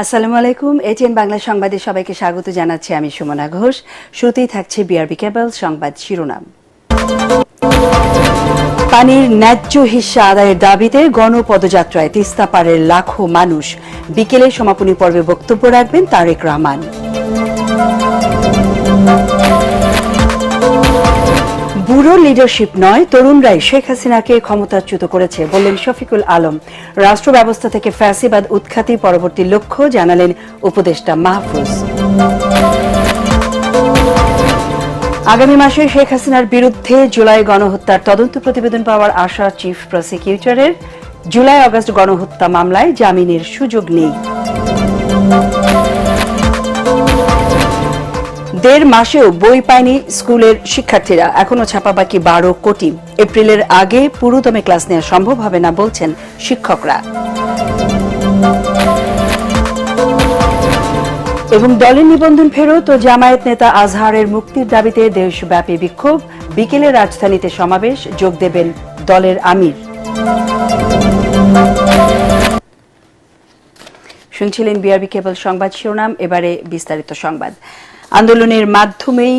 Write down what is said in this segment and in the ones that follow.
আসসালামু আলাইকুম। এটিএন বাংলা সংবাদে সবাইকে স্বাগত জানাচ্ছি আমি সুমনা ঘোষ। শুরুতেই থাকছে বিআরবি কেবল সংবাদ শিরোনাম। পানির ন্যায্য হিস্সা আদায়ের দাবিতে গণপদযাত্রায় তিস্তা পাড়ের লাখো মানুষ। বিকেলে সমাপনী পর্বে বক্তব্য রাখবেন তারেক রহমান। বুড়ো লিডারশিপ নয়, তরুণরাই শেখ হাসিনাকে ক্ষমতাচ্যুত করেছে বললেন শফিকুল আলম। রাষ্ট্র ব্যবস্থা থেকে ফ্যাসিবাদ উৎখাতই পরবর্তী লক্ষ্য জানালেন উপদেষ্টা মাহফুজ। আগামী মাসে শেখ হাসিনার বিরুদ্ধে জুলাই গণহত্যার তদন্ত প্রতিবেদন পাওয়ার আশা চিফ প্রসিকিউটরের। জুলাই আগস্ট গণহত্যা মামলায় জামিনের সুযোগ নেই। 1.5 মাসেও বই পায়নি স্কুলের শিক্ষার্থীরা, এখনো ছাপা বাকি 12 কোটি। এপ্রিলের আগে পুরোদমে ক্লাস নেওয়া সম্ভব হবে না বলছেন শিক্ষকরা। এবং দলের নিবন্ধন ফেরত ও জামায়াত নেতা আজহারের মুক্তির দাবিতে দেশব্যাপী বিক্ষোভ। বিকেলে রাজধানীতে সমাবেশ, যোগ দেবেন দলের আমির। শুনছিলেন বিআরবি কেবল সংবাদ শিরোনাম, এবারে বিস্তারিত সংবাদ। আন্দোলনের মাধ্যমেই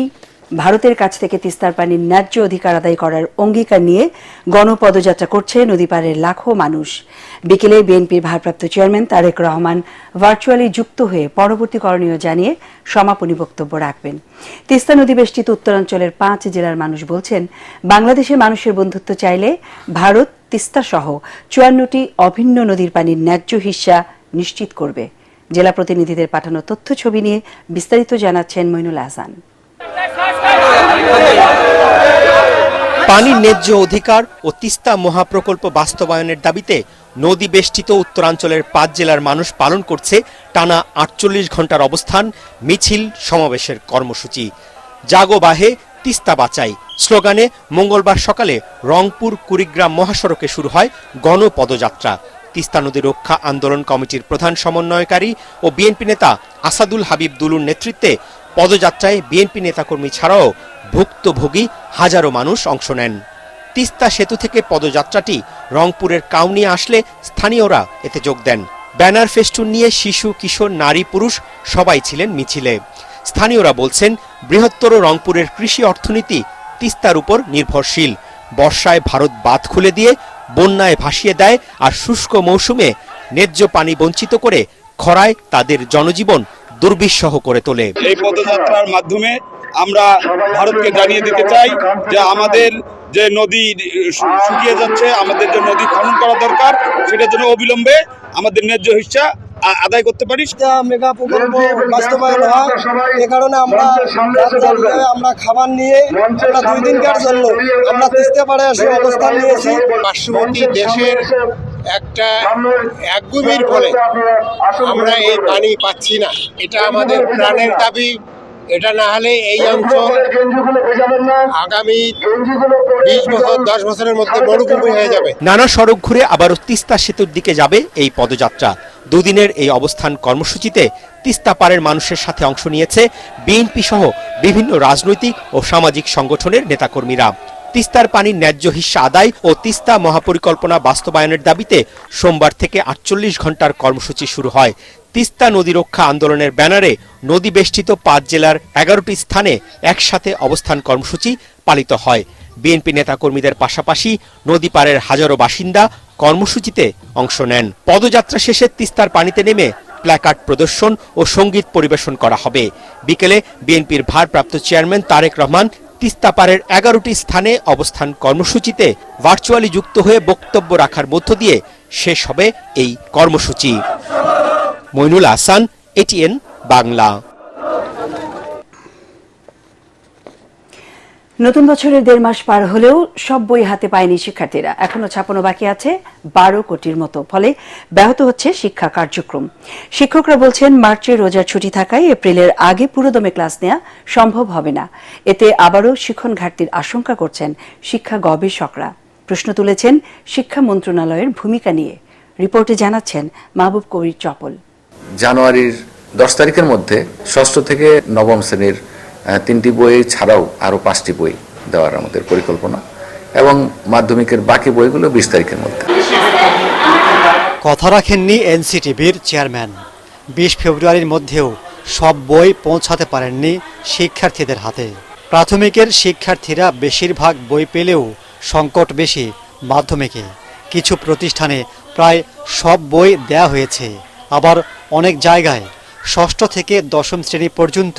ভারতের কাছ থেকে তিস্তার পানির ন্যায্য অধিকার আদায় করার অঙ্গীকার নিয়ে গণপদযাত্রা করছে নদীপাড়ের লাখো মানুষ। বিকেলে বিএনপির ভারপ্রাপ্ত চেয়ারম্যান তারেক রহমান ভার্চুয়ালি যুক্ত হয়ে পরবর্তী করণীয় জানিয়ে সমাপনী বক্তব্য রাখবেন। তিস্তা নদী বেষ্টিত উত্তরাঞ্চলের 5 জেলার মানুষ বলছেন, বাংলাদেশের মানুষের বন্ধুত্ব চাইলে ভারত তিস্তা সহ 54টি অভিন্ন নদীর পানির ন্যায্য হিস্সা নিশ্চিত করবে। জেলা প্রতিনিধিদের পাঠানো তথ্য ছবি নিয়ে বিস্তারিত জানাচ্ছেন মইনুল আহসান। পানির ন্যায্য অধিকার ও তিস্তা মহাপ্রকল্প বাস্তবায়নের দাবিতে নদী বেষ্টিত উত্তরাঞ্চলের 5 জেলার মানুষ পালন করছে টানা 48 ঘন্টার অবস্থান, মিছিল, সমাবেশের কর্মসূচি। জাগো বাহে তিস্তা বাঁচাই স্লোগানে মঙ্গলবার সকালে রংপুর কুড়িগ্রাম মহাসড়কে শুরু হয় গণপদযাত্রা। তিস্তা নদী রক্ষা আন্দোলন কমিটির প্রধান সমন্বয়কারী ও বিএনপি নেতা আসাদুল হাবিব দুলুর নেতৃত্বে পদযাত্রায় বিএনপি নেতাকর্মী ছাড়াও ভুক্তভোগী হাজারো মানুষ অংশ নেন। তিস্তা সেতু থেকে পদযাত্রাটি রংপুরের কাউনিয়া আসলে স্থানীয়রা এতে যোগ দেন। ব্যানার ফেস্টুন নিয়ে শিশু, কিশোর, নারী, পুরুষ সবাই ছিলেন মিছিলে। স্থানীয়রা বলছেন, বৃহত্তর রংপুরের কৃষি অর্থনীতি তিস্তার উপর নির্ভরশীল। বর্ষায় ভারত বাঁধ খুলে দিয়ে বন্যায় ভাসিয়ে দেয়, আর শুষ্ক মৌসুমে ন্যায্য পানি বঞ্চিত করে খরায় তাদের জনজীবন দুর্বিষহ করে তোলে। এই পদযাত্রার মাধ্যমে আমরা ভারতকে জানিয়ে দিতে চাই যে আমাদের যে নদী শুকিয়ে যাচ্ছে, আমাদের যে নদী খনন করা দরকার, সেটার জন্য অবিলম্বে আমাদের ন্যায্য হিস্সা আদায় করতে পারি। মেগা প্রকল্প বাস্তবায়ন হয়, এ কারণে আমরা খাবার নিয়ে আমরা 2 দিনকার জন্য আমরা তিস্তা পাড়ে এসে অবস্থান নিয়েছি। পার্শ্ববর্তী দেশের একটা একগুমির ফলে আমরা এই পানি পাচ্ছি না। এটা আমাদের প্রাণের দাবি। এটা না হলে এই অঞ্চল আগামী 20 বছর 10 বছরের মধ্যে মরুভূমি হয়ে যাবে। নানা সড়ক ঘুরে আবারও তিস্তা সেতুর দিকে যাবে এই পদযাত্রা। 2 দিনের এই অবস্থান কর্মসূচিতে তিস্তা পাড়ের মানুষের সাথে অংশ নিয়েছে বিএনপি সহ বিভিন্ন রাজনৈতিক ও সামাজিক সংগঠনের নেতাকর্মীরা। তিস্তার পানির ন্যায্য হিস্সা আদায় ও তিস্তা মহাপরিকল্পনা বাস্তবায়নের দাবিতে সোমবার থেকে 48 ঘন্টার কর্মসূচি শুরু হয়। তিস্তা নদী রক্ষা আন্দোলনের ব্যানারে নদী বেষ্টিত 5 জেলার 11টি স্থানে একসাথে অবস্থান কর্মসূচি পালিত হয়। বিএনপি নেতাকর্মীদের পাশাপাশি নদী পাড়ের হাজারো বাসিন্দা কর্মসূচিতে অংশ নেন। পদযাত্রা শেষে তিস্তার পানিতে নেমে প্ল্যাকার্ড প্রদর্শন ও সঙ্গীত পরিবেশন করা হবে। বিকেলে বিএনপির ভারপ্রাপ্ত চেয়ারম্যান তারেক রহমান তিস্তা পাড়ের 11টি স্থানে অবস্থান কর্মসূচিতে ভার্চুয়ালি যুক্ত হয়ে বক্তব্য রাখার মধ্য দিয়ে শেষ হবে এই কর্মসূচি। মইনুল আহসান, এটিএন বাংলা। নতুন বছরের 1.5 মাস পার হলেও সব বই হাতে পায়নি শিক্ষার্থীরা, এখনো ছাপানো বাকি আছে 12 কোটির মতো। ফলে ব্যাহত হচ্ছে শিক্ষা কার্যক্রম। শিক্ষকরা বলছেন, মার্চে রোজার ছুটি থাকায় এপ্রিলের আগে পুরোদমে ক্লাস নেওয়া সম্ভব হবে না। এতে আবারও শিক্ষণ ঘাটতির আশঙ্কা করছেন শিক্ষা গবেষকরা। প্রশ্ন তুলেছেন শিক্ষা মন্ত্রণালয়ের ভূমিকা নিয়ে। রিপোর্টে জানাচ্ছেন মাহবুব কবির চপল। জানুয়ারির 10 তারিখের মধ্যে ষষ্ঠ থেকে নবম শ্রেণীর 3টি বই ছাড়াও আরো 5টি বই দেওয়ার আমাদের পরিকল্পনা, এবং মাধ্যমিকের বাকি বইগুলো 20 তারিখের মধ্যে। কথা রাখেননি এনসিটিবির চেয়ারম্যান। 20 ফেব্রুয়ারির মধ্যেও সব বই পৌঁছাতে পারেননি শিক্ষার্থীদের হাতে। প্রাথমিকের শিক্ষার্থীরা বেশিরভাগ বই পেলেও সংকট বেশি মাধ্যমিকে। কিছু প্রতিষ্ঠানে প্রায় সব বই দেয়া হয়েছে, আবার অনেক জায়গায় ষষ্ঠ থেকে দশম শ্রেণী পর্যন্ত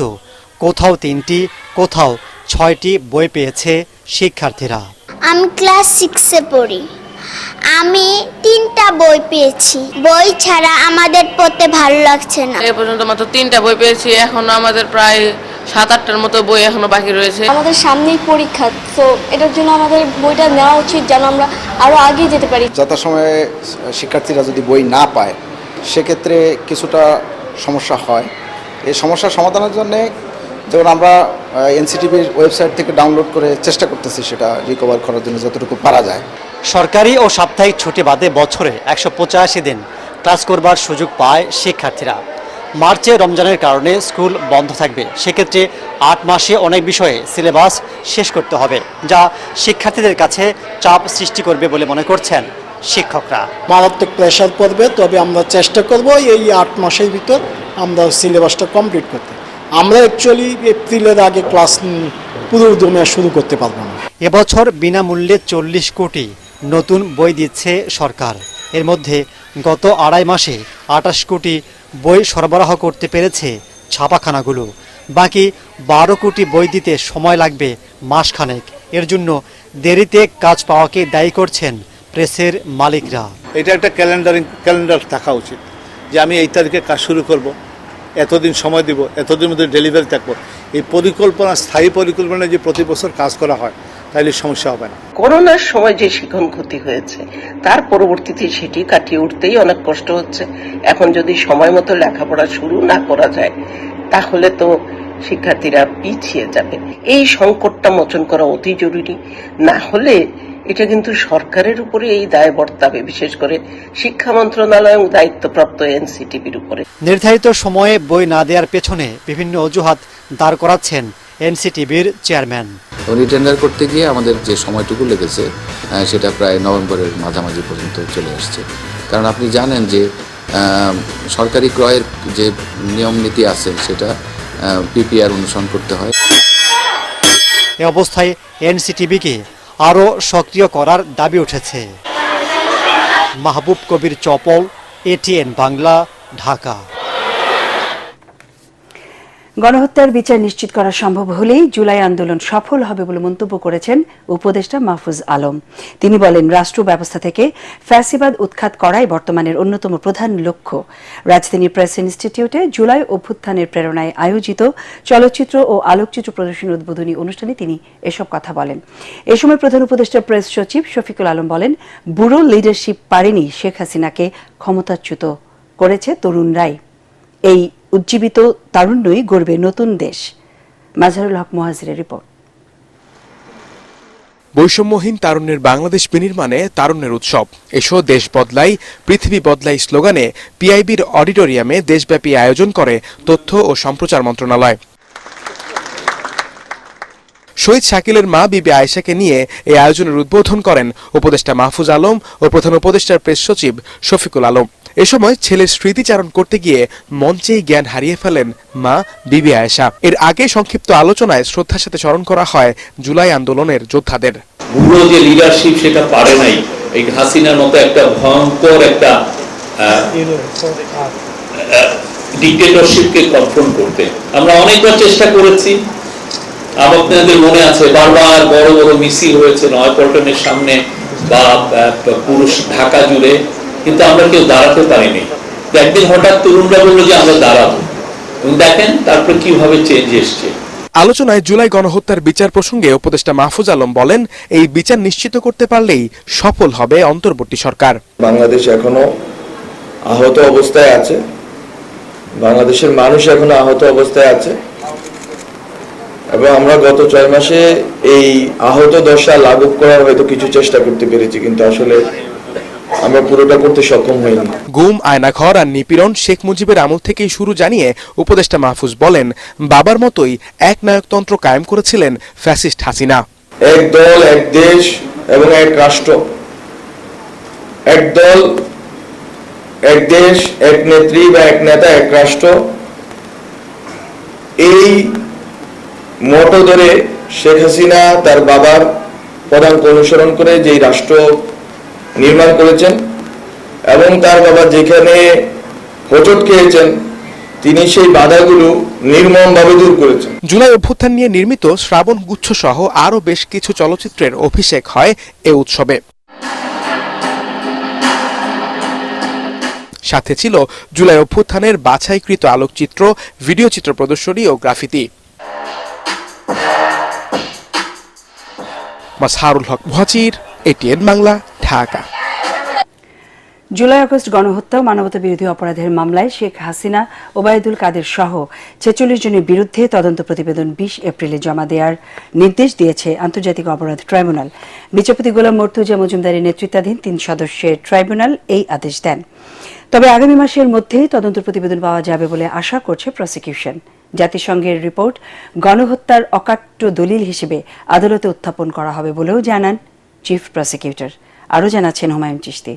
কোথাও 3টি, কোথাও 6টি বই পেয়েছে শিক্ষার্থীরা। আমি ক্লাস 6-এ পড়ি। আমি 3টা বই পেয়েছি। বই ছাড়া আমাদের পড়তে ভালো লাগছে না। এ পর্যন্ত মাত্র 3টা বই পেয়েছি, এখনো আমাদের প্রায় 7-8টার মতো বই এখনো বাকি রয়েছে। আমাদের সামনেই পরীক্ষা, তো এটার জন্য আমাদের বইটা নেওয়া উচিত যেন আমরা আরো আগে যেতে পারি। যথাসময়ে শিক্ষার্থীরা যদি বই না পায় সেক্ষেত্রে কিছুটা সমস্যা হয়। এই সমস্যার সমাধানের জন্য যেমন আমরা এনসিটিভির ওয়েবসাইট থেকে ডাউনলোড করে চেষ্টা করতেছি সেটা রিকভার করার জন্য যতটুকু পারা যায়। সরকারি ও সাপ্তাহিক ছুটি বাদে বছরে 185 দিন ক্লাস করবার সুযোগ পায় শিক্ষার্থীরা। মার্চে রমজানের কারণে স্কুল বন্ধ থাকবে, সেক্ষেত্রে 8 মাসে অনেক বিষয়ে সিলেবাস শেষ করতে হবে, যা শিক্ষার্থীদের কাছে চাপ সৃষ্টি করবে বলে মনে করছেন শিক্ষকরা। মারাত্মক প্রেশার পড়বে, তবে আমরা চেষ্টা করব এই 8 মাসের ভিতর আমরা সিলেবাসটা কমপ্লিট করতে। আমরা অ্যাকচুয়ালি এপ্রিলের আগে ক্লাস পুরো দমে শুরু করতে পারবো না। এবছর বিনামূল্যে 40 কোটি নতুন বই দিচ্ছে সরকার। এর মধ্যে গত 2.5 মাসে 28 কোটি বই সরবরাহ করতে পেরেছে ছাপাখানাগুলো। বাকি 12 কোটি বই দিতে সময় লাগবে মাসখানেক। এর জন্য দেরিতে কাজ পাওয়াকে দায়ী করছেন প্রেসের মালিকরা। এটা একটা ক্যালেন্ডার থাকা উচিত যে আমি এই তারিখে কাজ শুরু করব, এতদিন সময় দিব, এতদিন মধ্যে ডেলিভারি থাকবো। এই পরিকল্পনা, স্থায়ী পরিকল্পনা যে প্রতি বছর কাজ করা হয় তাহলে সমস্যা হবে না। করোনার সময় যে শিক্ষণ ক্ষতি হয়েছে তার পরবর্তীতে সেটি কাটিয়ে উঠতেই অনেক কষ্ট হচ্ছে। এখন যদি সময় মতো লেখাপড়া শুরু না করা যায় তাহলে তো শিক্ষার্থীরা পিছিয়ে যাবে। এই সংকটটা মোচন করা অতি জরুরি, না হলে এটা কিন্তু সরকারের উপরে এই দায় বর্তাবে, বিশেষ করে শিক্ষা মন্ত্রণালয় এবং দায়িত্বপ্রাপ্ত এনসিটিভির উপরে। নির্ধারিত সময়ে বই না দেওয়ার পেছনে বিভিন্ন অজুহাত দাঁড় করাচ্ছেন এনসিটিভির চেয়ারম্যান। রিটেন্ডার করতে গিয়ে আমাদের যে সময়টুকু লেগেছে সেটা প্রায় নভেম্বরের মাঝামাঝি পর্যন্ত চলে আসছে। কারণ আপনি জানেন যে সরকারি ক্রয়ের যে নিয়ম নীতি আছে সেটা পিপিআর অনুসরণ করতে হয়। এ অবস্থায় এনসিটিভিকে আরও সক্রিয় করার দাবি উঠেছে। মাহবুব কবির চপল, এটিএন বাংলা, ঢাকা। গণহত্যার বিচার নিশ্চিত করা সম্ভব হলেই জুলাই আন্দোলন সফল হবে বলে মন্তব্য করেছেন উপদেষ্টা মাহফুজ আলম। তিনি বলেন, রাষ্ট্র ব্যবস্থা থেকে ফ্যাসিবাদ উৎখাত করাই বর্তমানের অন্যতম প্রধান লক্ষ্য। রাজধানী প্রেস ইনস্টিটিউটে জুলাই অভ্যুত্থানের প্রেরণায় আয়োজিত চলচ্চিত্র ও আলোকচিত্র প্রদর্শনী উদ্বোধনী অনুষ্ঠানে তিনি এসব কথা বলেন। এ সময় প্রধান উপদেষ্টা প্রেস সচিব শফিকুল আলম বলেন, বুড়ো লিডারশিপ পারেনি শেখ হাসিনাকে ক্ষমতাচ্যুত করেছে তরুণরাই। এই উজ্জীবিত তারুণ্যই গড়বে নতুন দেশ। মাজহারুল হক মুহাজিরের রিপোর্ট। বৈষম্যহীন তারুণ্যের বাংলাদেশ বিনির্মাণে তারুণ্যের উৎসব, এসো দেশ বদলাই পৃথিবী বদলাই স্লোগানে পিআইবির অডিটোরিয়ামে দেশব্যাপী আয়োজন করে তথ্য ও সম্প্রচার মন্ত্রণালয়। শহীদ শাকিলের মা বিবি আয়েশাকে নিয়ে এই আয়োজনের উদ্বোধন করেন উপদেষ্টা মাহফুজ আলম ও প্রধান উপদেষ্টার প্রেস সচিব শফিকুল আলম। এ সময় ছেলের স্মৃতিচারণ করতে গিয়ে মঞ্চেই জ্ঞান হারিয়ে ফেলেন মা বিবি আয়েশা। এর আগে সংক্ষিপ্ত আলোচনায় শ্রদ্ধার সাথে স্মরণ করা হয় জুলাই আন্দোলনের যোদ্ধাদের। বুড়ো যে লিডারশিপ সেটা পারে নাই এই হাসিনার মতো একটা ভয়ঙ্কর একটা ডিক্টেটরশিপকে কনফ্রন্ট করতে। আমরা অনেকবার চেষ্টা করেছি, আপনাদের মনে আছে বারবার বড় বড় মিছিল হয়েছে নয়াপল্টনের সামনে বা পুরো ঢাকা জুড়ে, কিন্তু আমরা কেউ দাঁড়াতে পারিনি। একদিন হঠাৎ তরুণরা বললো যে আমরা দাঁড়াবো, এবং দেখেন তারপর কিভাবে চেঞ্জ এসছে। আলোচনায় জুলাই গণহত্যার বিচার প্রসঙ্গে উপদেষ্টা মাহফুজ আলম বলেন, এই বিচার নিশ্চিত করতে পারলেই সফল হবে অন্তর্বর্তী সরকার। বাংলাদেশ এখনো আহত অবস্থায় আছে, বাংলাদেশের মানুষ এখনো আহত অবস্থায় আছে, এবং আমরা গত 6 মাসে এই আহত দশা লাঘব করার হয়তো কিছু চেষ্টা করতে পেরেছি, কিন্তু আসলে আমরা পুরোটা করতে সক্ষম হইনি। গুম, আয়নাঘর আর নিপীড়ন শেখ মুজিবের আমল থেকেই শুরু জানিয়ে উপদেষ্টা মাহফুজ বলেন, বাবার মতোই এক নায়কতন্ত্র কায়েম করেছিলেন ফ্যাসিস্ট হাসিনা। এক দল, এক দেশ এবং এক রাষ্ট্র, এক দল এক দেশ, এক নেত্রী বা এক নেতা, এক রাষ্ট্র, এই মোটো ধরে শেখ হাসিনা তার বাবার পদাঙ্ক অনুসরণ করে যেই রাষ্ট্র নির্মাণ করেছেন এবং তার বাবা যেখানে হোঁচট খেয়েছেন তিনি সেই বাধাগুলো নির্মমভাবে দূর করেছেন। জুলাই অভ্যুত্থান নিয়ে নির্মিত শ্রাবণ গুচ্ছ সহ আরও বেশ কিছু চলচ্চিত্রের অভিষেক হয় এ উৎসবে। সাথে ছিল জুলাই অভ্যুত্থানের বাছাইকৃত আলোকচিত্র, ভিডিও চিত্র প্রদর্শনী ও graffiti. Masharul Haque Muhajir, ATN Bangla, Dhaka. July August গণহত্যা ও মানবতা বিরোধী অপরাধের মামলায় শেখ হাসিনা, ওবায়দুল কাদের সহ ৪৬ জনের বিরুদ্ধে তদন্ত প্রতিবেদন ২০ এপ্রিলে জমা দেওয়ার নির্দেশ দিয়েছে আন্তর্জাতিক অপরাধ ট্রাইব্যুনাল। বিচারপতি গোলাম মর্তুজা মজুমদারের নেতৃত্বাধীন ৩ সদস্যের ট্রাইব্যুনাল এই আদেশ দেন। তবে আগামী মাসের মধ্যেই তদন্ত প্রতিবেদন পাওয়া যাবে বলে আশা করছে প্রসিকিউশন। জাতিসংঘের রিপোর্ট গণহত্যার অকাট্য দলিল হিসেবে আদালতে উত্থাপন করা হবে বলেও জানান চিফ প্রসিকিউটর। আরও জানাচ্ছেন হুমায়ুন চিশতি।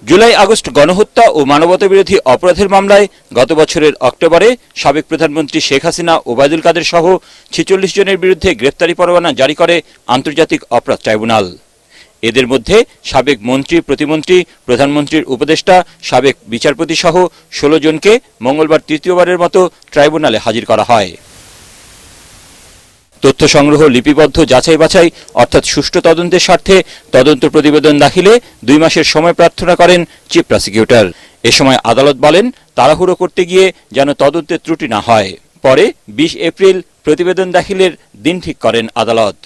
জুলাই আগস্ট গণহত্যা ও মানবতা বিরোধী অপরাধের মামলায় গত বছরের অক্টোবরে সাবেক প্রধানমন্ত্রী শেখ হাসিনা, ওবায়দুল কাদের সহ ৪৬ জনের বিরুদ্ধে গ্রেপ্তারি পরোয়ানা জারি করে আন্তর্জাতিক অপরাধ ট্রাইব্যুনাল। এদের মধ্যে সাবেক মন্ত্রী, প্রতিমন্ত্রী, প্রধানমন্ত্রীর উপদেষ্টা, সাবেক বিচারপতি সহ ১৬ জনকে মঙ্গলবার তৃতীয়বারের মতো ট্রাইব্যুনালে হাজির করা হয়। তথ্য সংগ্রহ, লিপিবদ্ধ যাচাই বাছাই অর্থাৎ সুষ্ঠু তদন্তের স্বার্থে তদন্ত প্রতিবেদন দাখিলে ২ মাসের সময় প্রার্থনা করেন চিফ প্রসিকিউটর। এ সময় আদালত বলেন, তাড়াহুড়ো করতে গিয়ে যেন তদন্তের ত্রুটি না হয়। পরে ২০ এপ্রিল প্রতিবেদন দাখিলের দিন ঠিক করেন আদালত।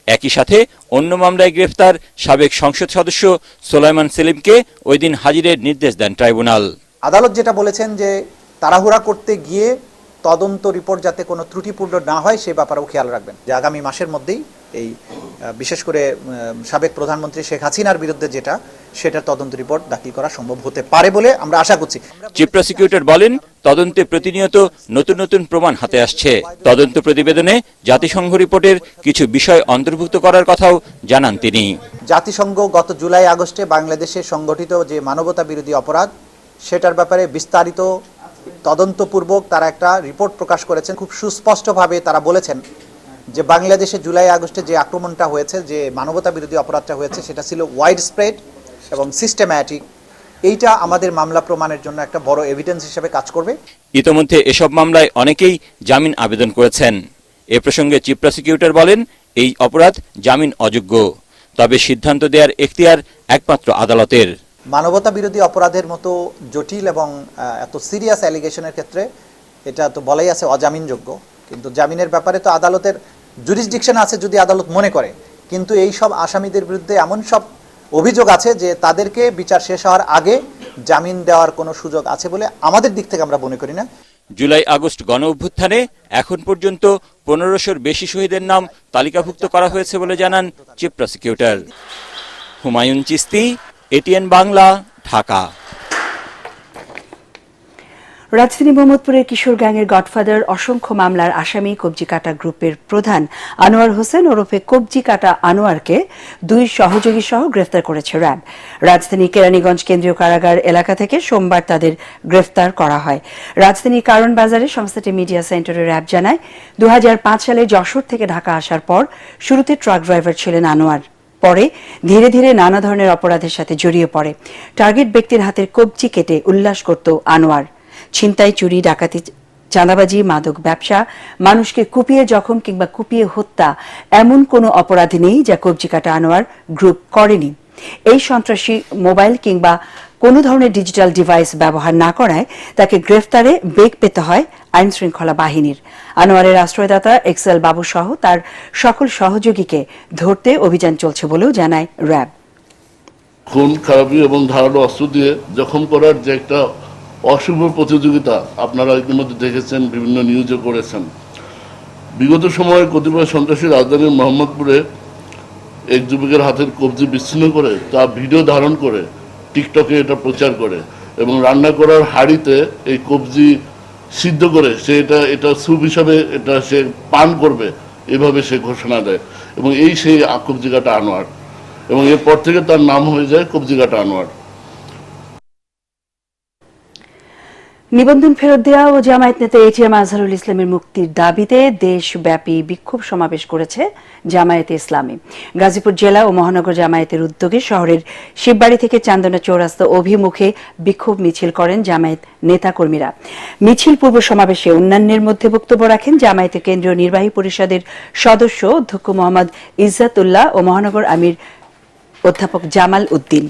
একই সাথে অন্য মামলায় গ্রেফতার সাবেক সংসদ সদস্য সোলাইমান সেলিমকে ওই দিন হাজিরের নির্দেশ দেন ট্রাইব্যুনাল। আদালত যেটা বলেছেন যে তাড়াহুড়া করতে গিয়ে তদন্ত রিপোর্ট যাতে কোনো ত্রুটিপূর্ণ না হয় সে ব্যাপারেও খেয়াল রাখবেন যে আগামী মাসের মধ্যেই এই বিশেষ করে সাবেক প্রধানমন্ত্রী শেখ হাসিনার বিরুদ্ধে সেটার তদন্ত রিপোর্ট দাখিল করা সম্ভব হতে পারে বলে আমরা আশা করছি। চিফ প্রসিকিউটর বলেন, তদন্তে প্রতিনিয়ত নতুন নতুন প্রমাণ হাতে আসছে। তদন্ত প্রতিবেদনে জাতিসংঘ রিপোর্টের কিছু বিষয় অন্তর্ভুক্ত করার কথাও জানান তিনি। জাতিসংঘ গত জুলাই আগস্টে বাংলাদেশে সংগঠিত যে মানবতা বিরোধী অপরাধ সেটার ব্যাপারে বিস্তারিত তদন্তপূর্বক তারা একটা রিপোর্ট প্রকাশ করেছেন। খুব সুস্পষ্টভাবে তারা বলেছেন যে বাংলাদেশে জুলাই আগস্টে যে আক্রমণটা হয়েছে, যে মানবতা বিরোধী অপরাধটা হয়েছে, সেটা ছিল ওয়াইড স্প্রেড এবং সিস্টেম্যাটিক। এইটা আমাদের মামলা প্রমাণের জন্য একটা বড় এভিডেন্স হিসেবে কাজ করবে। ইতোমধ্যে এসব মামলায় অনেকেই জামিন আবেদন করেছেন। এ প্রসঙ্গে চিফ প্রসিকিউটর বলেন, এই অপরাধ জামিন অযোগ্য, তবে সিদ্ধান্ত দেওয়ার এখতিয়ার একমাত্র আদালতের। মানবতা বিরোধী অপরাধের মতো জটিল এবং এত সিরিয়াস অ্যালিগেশনের ক্ষেত্রে এটা তো বলাই আছে অজামিনযোগ্য, কিন্তু জামিনের ব্যাপারে তো আদালতের জুরিসডিকশন আছে যদি আদালত মনে করে। কিন্তু এই সব আসামিদের বিরুদ্ধে এমন সব অভিযোগ আছে যে তাদেরকে বিচার শেষ হওয়ার আগে জামিন দেওয়ার কোনো সুযোগ আছে বলে আমাদের দিক থেকে আমরা মনে করি না। জুলাই আগস্ট গণ অভ্যুত্থানে এখন পর্যন্ত ১৫০০-র বেশি শহীদের নাম তালিকাভুক্ত করা হয়েছে বলে জানান chief prosecutor. Humayun Chishti, ATN Bangla, Dhaka. রাজধানী মোহাম্মদপুরের কিশোর গ্যাংয়ের গডফাদার অসংখ্য মামলার আসামি কবজি কাটা গ্রুপের প্রধান আনোয়ার হোসেন ওরফে কবজি কাটা আনোয়ারকে ২ সহযোগী সহ গ্রেফতার করেছে র্যাব। রাজধানী কেরানীগঞ্জ কেন্দ্রীয় কারাগার এলাকা থেকে সোমবার তাদের গ্রেফতার করা হয়। রাজধানীর কারণ বাজারে সংস্থাটি মিডিয়া সেন্টারে র্যাব জানায়, ২০০৫ সালে যশোর থেকে ঢাকা আসার পর শুরুতে ট্রাক ড্রাইভার ছিলেন আনোয়ার। পরে ধীরে ধীরে নানা ধরনের অপরাধের সাথে জড়িয়ে পড়ে। টার্গেট ব্যক্তির হাতের কবজি কেটে উল্লাস করত আনোয়ার। ছিনতাই, চুরি, ডাকাতি, চাঁদাবাজি, মাদক ব্যবসা, মানুষকে কুপিয়ে জখম কিংবা কুপিয়ে হত্যা এমন কোনো অপরাধ নেই যা কবজি কাটা আনোয়ার গ্রুপ করেনি। এই সন্ত্রাসী মোবাইল কিংবা কোনো ধরনের ডিজিটাল ডিভাইস ব্যবহার না করায় তাকে গ্রেফতারে বেগ পেতে হয় আইন শৃঙ্খলা বাহিনীর। আনোয়ারের আশ্রয়দাতা এক্সেল বাবু সহ তার সকল সহযোগীকে ধরতে অভিযান চলছে বলেও জানায় র্যাব। খুন, খারাপি এবং ধারালো অস্ত্র দিয়ে জখম করার যে একটা অশুভ প্রতিযোগিতা আপনারা ইতিমধ্যে দেখেছেন, বিভিন্ন নিউজে করেছেন। বিগত সময়ে কতিপয় সন্ত্রাসী রাজধানীর মোহাম্মদপুরে এক যুবকের হাতের কবজি বিচ্ছিন্ন করে তা ভিডিও ধারণ করে টিকটকে এটা প্রচার করে এবং রান্না করার হাঁড়িতে এই কবজি সিদ্ধ করে সে এটা স্যুপ হিসাবে এটা সে পান করবে, এভাবে সে ঘোষণা দেয় এবং সেই কবজি কাটা আনোয়ার, এবং এরপর থেকে তার নাম হয়ে যায় কবজি কাটা আনোয়ার। নিবন্ধন ফেরত দেওয়া ও জামায়াত নেতা এটিএম আজহারুল ইসলামের মুক্তির দাবিতে দেশব্যাপী বিক্ষোভ সমাবেশ করেছে জামায়াতে ইসলামী। গাজীপুর জেলা ও মহানগর জামায়াতের উদ্যোগে শহরের শিববাড়ি থেকে চান্দনা চৌরাস্তা অভিমুখে বিক্ষোভ মিছিল করেন জামায়াত নেতাকর্মীরা। মিছিল পূর্ব সমাবেশে অন্যান্যের মধ্যে বক্তব্য রাখেন জামায়াতের কেন্দ্রীয় নির্বাহী পরিষদের সদস্য অধ্যক্ষ মোহাম্মদ ইজ্জাতুল্লাহ ও মহানগর আমির অধ্যাপক জামাল উদ্দিন।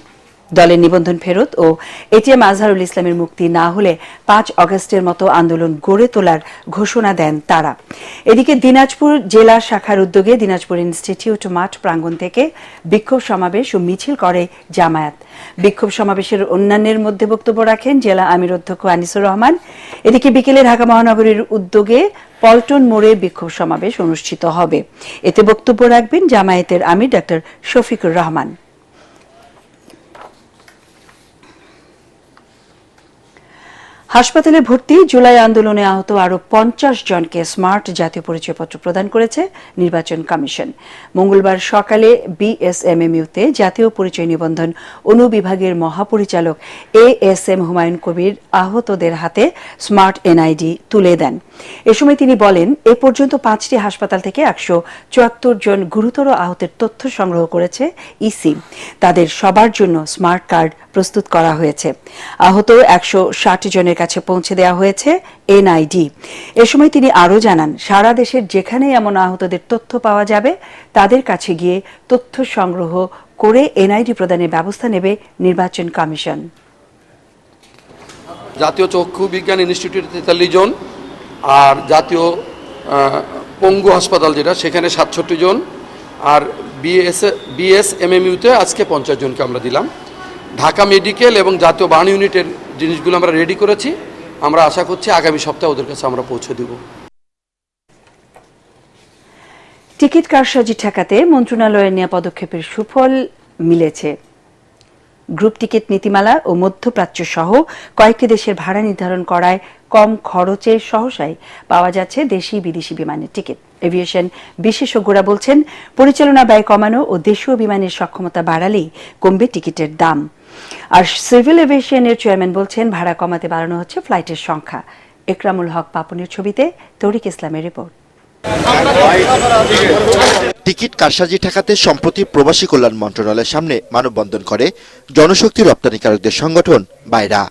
দলের নিবন্ধন ফেরত ও এটিএম আজহারুল ইসলামের মুক্তি না হলে 5 অগস্টের মতো আন্দোলন গড়ে তোলার ঘোষণা দেন তারা। এদিকে দিনাজপুর জেলা শাখার উদ্যোগে দিনাজপুর ইনস্টিটিউট মাঠ প্রাঙ্গণ থেকে বিক্ষোভ সমাবেশ ও মিছিল করে জামায়াত। বিক্ষোভ সমাবেশের অন্যান্যের মধ্যে বক্তব্য রাখেন জেলা আমির অধ্যক্ষ আনিসুর রহমান। এদিকে বিকেলে ঢাকা মহানগরীর উদ্যোগে পল্টন মোড়ে বিক্ষোভ সমাবেশ অনুষ্ঠিত হবে। এতে বক্তব্য রাখবেন জামায়াতের আমির ডাক্তার শফিকুর রহমান। হাসপাতালে ভর্তি জুলাই আন্দোলনে আহত আরও 50 জনকে স্মার্ট জাতীয় পরিচয়পত্র প্রদান করেছে নির্বাচন কমিশন। মঙ্গলবার সকালে বিএসএমএমইউতে জাতীয় পরিচয় নিবন্ধন অনুবিভাগের মহাপরিচালক এএসএম হুমায়ুন কবির আহতদের হাতে স্মার্ট এনআইডি তুলে দেন। এ সময় তিনি বলেন, এ পর্যন্ত 5টি হাসপাতাল থেকে 174 জন গুরুতর আহতের তথ্য সংগ্রহ করেছে ইসি। তাদের সবার জন্য স্মার্ট কার্ড প্রস্তুত করা হয়েছে। আহত 160 জনের কাছে পৌঁছে দেওয়া হয়েছে এনআইডি। এ সময় তিনি আরও জানান, সারা দেশের যেখানেই এমন আহতদের তথ্য পাওয়া যাবে তাদের কাছে গিয়ে তথ্য সংগ্রহ করে এনআইডি প্রদানের ব্যবস্থা নেবে নির্বাচন কমিশন। জাতীয় চক্ষু বিজ্ঞান ইনস্টিটিউটে 43 জন, আর জাতীয় পঙ্গু হাসপাতাল যেটা সেখানে 67 জন, আর বিএসএমএমইউতে আজকে 50 জনকে আমরা দিলাম। ঢাকা মেডিকেল এবং জাতীয় বার্ন ইউনিটের জিনিসগুলো আমরা রেডি করেছি। আমরা আশা করছি আগামী সপ্তাহে ওদের কাছে আমরা পৌঁছে দেব। টিকিট কারসাজি ঠেকাতে মন্ত্রণালয়ের নেওয়া পদক্ষেপের সুফল মিলেছে। গ্রুপ টিকিট নীতিমালা ও মধ্যপ্রাচ্য সহ কয়েকটি দেশের ভাড়া নির্ধারণ করায় কম খরচে সহসাই পাওয়া যাচ্ছে দেশি বিদেশি বিমানের টিকিট। এভিয়েশন বিশেষজ্ঞরা বলছেন, পরিচালনা ব্যয় কমানো ও দেশীয় বিমানের সক্ষমতা বাড়ালেই কমবে টিকিটের দাম। আর সিভিল এভিয়েশনের চেয়ারম্যান বলছেন, ভাড়া কমাতে বাড়ানো হচ্ছে ফ্লাইটের সংখ্যা। একরামুল হক পাপনের ছবিতে তৌরিক ইসলামের রিপোর্ট। টিকিট কারসাজি ঠেকাতে সম্প্রতি প্রবাসী কল্যাণ মন্ত্রণালয়ের সামনে মানববন্ধন করে জনশক্তি রপ্তানিকারকদের সংগঠন বাইরা।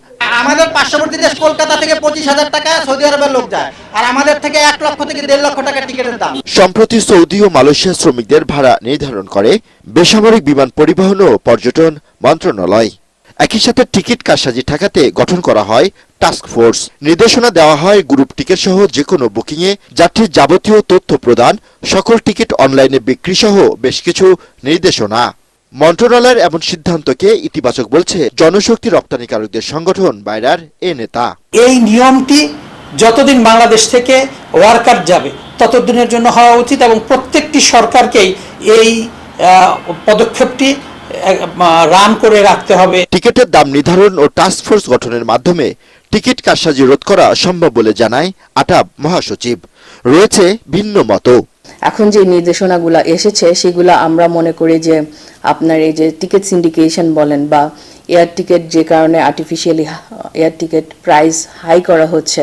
আমাদের পার্শ্ববর্তী দেশ কলকাতা থেকে 25,000 টাকা সৌদি আরবের লোক যায়, আর আমাদের থেকে 1 লক্ষ থেকে 1.5 লক্ষ টাকা টিকিটের দাম। সম্প্রতি সৌদি ও মালয়েশিয়া শ্রমিকদের ভাড়া নির্ধারণ করে বেসামরিক বিমান পরিবহন ও পর্যটন মন্ত্রণালয়। একই সাথে টিকিট কারসাজি ঠেকাতে গঠন করা হয় টাস্ক ফোর্স। নির্দেশনা দেওয়া হয় গ্রুপ টিকিট সহ যে কোনো বুকিংয়ে যাত্রীর যাবতীয় তথ্য প্রদান, সকল টিকিট অনলাইনে বিক্রি সহ বেশ কিছু নির্দেশনা। মন্ত্রণালয়ের এমন সিদ্ধান্তকে ইতিবাচক বলছে জনশক্তি রপ্তানিকারকদের সংগঠন বাইরার এ নেতা। এই নিয়মটি যতদিন বাংলাদেশ থেকে ওয়ার্কার যাবে ততদিনের জন্য হওয়া উচিত এবং প্রত্যেকটি সরকারকেই এই পদক্ষেপটি রান করে রাখতে হবে। টিকিটের দাম নির্ধারণ ও টাস্ক ফোর্স গঠনের মাধ্যমে টিকিট কারসাজি রোধ করা সম্ভব বলে জানায় আটাব মহাসচিব। রয়েছে ভিন্ন মত। এখন যে নির্দেশনাগুলো এসেছে সেগুলো আমরা মনে করি যে আপনার এই যে টিকিট সিন্ডিকেশন বলেন বা এয়ার টিকিট যে কারণে artificially air ticket price high করা হচ্ছে,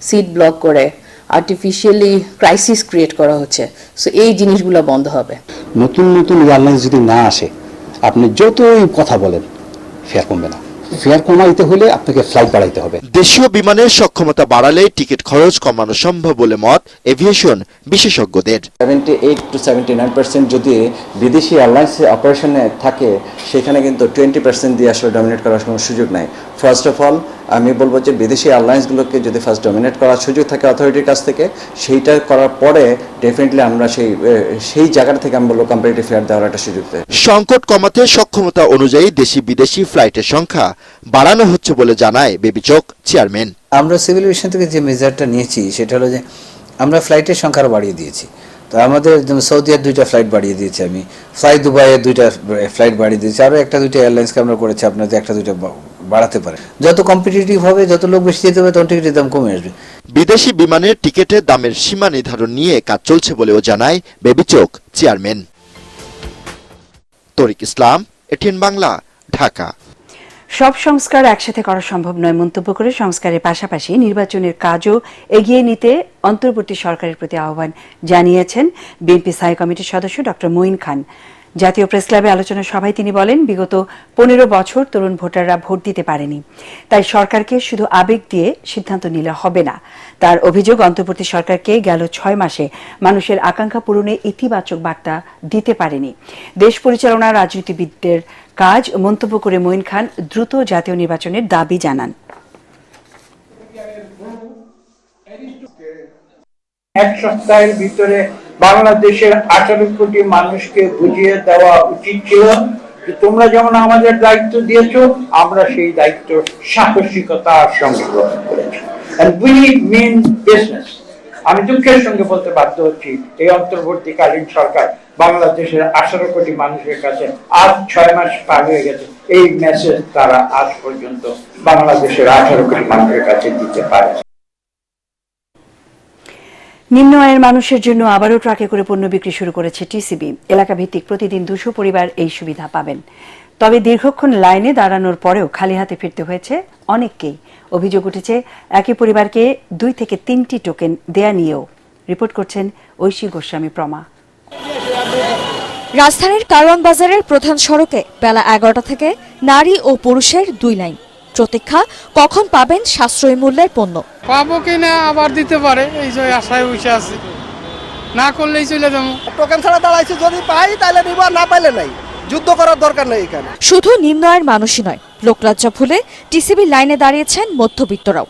সিট ব্লক করে আর্টিফিশিয়ালি ক্রাইসিস ক্রিয়েট করা হচ্ছে, সো এই জিনিসগুলো বন্ধ হবে। নতুন নতুন এয়ারলাইন্স যদি না আসে, আপনি যতই কথা বলেন ফেয়ার কমবে না। ফেয়ার কমাইতে হলে আপনাকে ফ্লাইট বাড়াইতে হবে। দেশীয় বিমানের সক্ষমতা বাড়ালে টিকিট খরচ কমানো সম্ভব বলে মত এভিয়েশন বিশেষজ্ঞদের। 78 to 79% যদি বিদেশি এয়ারলাইন্স অপারেশনে থাকে, সেখানে কিন্তু 20% দিয়ে আসলে ডমিনেট করার কোনো সুযোগ নাই। ফার্স্ট অফ অল আমি বলবো যে বিদেশি এয়ারলাইন্সগুলোকে যদি ফার্স্ট ডমিনেট করার সুযোগ থাকে অথরিটির কাছ থেকে, সেইটা করার পরে ডেফিনেটলি আমরা সেই জায়গা থেকে আমি বলবো কম্পারেটিভ ফেয়ার দেওয়ার একটা সুযোগ দেয়। সংকট কমাতে সক্ষমতা অনুযায়ী দেশি বিদেশি ফ্লাইটের সংখ্যা বাড়ানো হচ্ছে বলে জানায় বেবিচক চেয়ারম্যান। আমরা সিভিল এভিয়েশন থেকে যে মেজারটা নিয়েছি সেটা হলো যে আমরা ফ্লাইটের সংখ্যা বাড়িয়ে দিয়েছি। তো আমাদের সৌদি আর 2টা ফ্লাইট বাড়িয়ে দিয়েছি, আমি ফ্লাই দুবাইয়ের 2টা ফ্লাইট বাড়িয়ে দিয়েছি, আরও 1-2টা এয়ারলাইন্সকে আমরা করেছি আপনাদের 1-2টা বাড়াতে পারে। যত কম্পিটিটিভ হবে, যত লোক বেশি যেতে হবে, তখন টিকিটের দাম কমে আসবে। বিদেশি বিমানের টিকিটের দামের সীমা নির্ধারণ নিয়ে কাজ চলছে বলেও জানায় বেবিচক চেয়ারম্যান। তরিক ইসলাম, এটিএন বাংলা, ঢাকা। সব সংস্কার একসাথে করা সম্ভব নয় মন্তব্য করে সংস্কারের পাশাপাশি নির্বাচনের কাজও এগিয়ে নিতে অন্তর্বর্তী সরকারের প্রতি আহ্বান জানিয়েছেন বিএনপি স্থায়ী কমিটির সদস্য ড মঈন খান। জাতীয় প্রেস ক্লাবে আলোচনা সভায় তিনি বলেন, বিগত 15 বছর তরুণ ভোটাররা ভোট দিতে পারেনি, তাই সরকারকে শুধু আবেগ দিয়ে সিদ্ধান্ত নিলে হবে না। তার অভিযোগ, অন্তর্বর্তী সরকারকে গেল 6 মাসে মানুষের আকাঙ্ক্ষা পূরণে ইতিবাচক বার্তা দিতে পারেনি। দেশ পরিচালনা রাজনীতিবিদদের কাজ মন্তব্য করে মঈন খান দ্রুত জাতীয় নির্বাচনের দাবি জানান। এক সপ্তাহের ভিতরে বাংলাদেশের 18 কোটি মানুষকে বুঝিয়ে দেওয়া উচিত ছিল যে তোমরা যেমন আমাদের দায়িত্ব দিয়েছো, আমরা সেই দায়িত্ব সাহসিকতার সঙ্গে গ্রহণ করেছি। And we mean business. আমি দুঃখের সঙ্গে বলতে বাধ্য হচ্ছি, এই অন্তর্বর্তীকালীন সরকার বাংলাদেশের 18 কোটি মানুষের কাছে আজ 6 মাস পার হয়ে গেছে, এই মেসেজ তারা আজ পর্যন্ত বাংলাদেশের 18 কোটি মানুষের কাছে দিতে পারে। নিম্ন আয়ের মানুষের জন্য আবারও ট্রাকে করে পণ্য বিক্রি শুরু করেছে টিসিবি। এলাকা ভিত্তিক প্রতিদিন 200 পরিবার এই সুবিধা পাবেন। তবে দীর্ঘক্ষণ লাইনে দাঁড়ানোর পরেও খালি হাতে ফিরতে হয়েছে অনেককেই। অভিযোগ উঠেছে একই পরিবারকে 2 থেকে 3টি টোকেন দেয়া নিয়েও। রিপোর্ট করছেন ঐশী গোস্বামী প্রমা। রাজধানীর কারওয়ান বাজারের প্রধান সড়কে বেলা 11টা থেকে নারী ও পুরুষের 2 লাইন। প্রতীক্ষা কখন পাবেন সাশ্রয়ী মূল্যের পণ্য। পাবো কিনা আবার দিতে পারে, এই যে আশায় বসে আছি, না করলেই চলে যাবো। টোকেন ছাড়া দাঁড়াইছি, যদি পাই তাহলে নিব, না পাইলে নাই, যুদ্ধ করার দরকার নেই এখানে। শুধু নিম্ন আয়ের মানুষই নয়, লোকলজ্জা ভুলে টিসিবি লাইনে দাঁড়িয়েছেন মধ্যবিত্তরাও।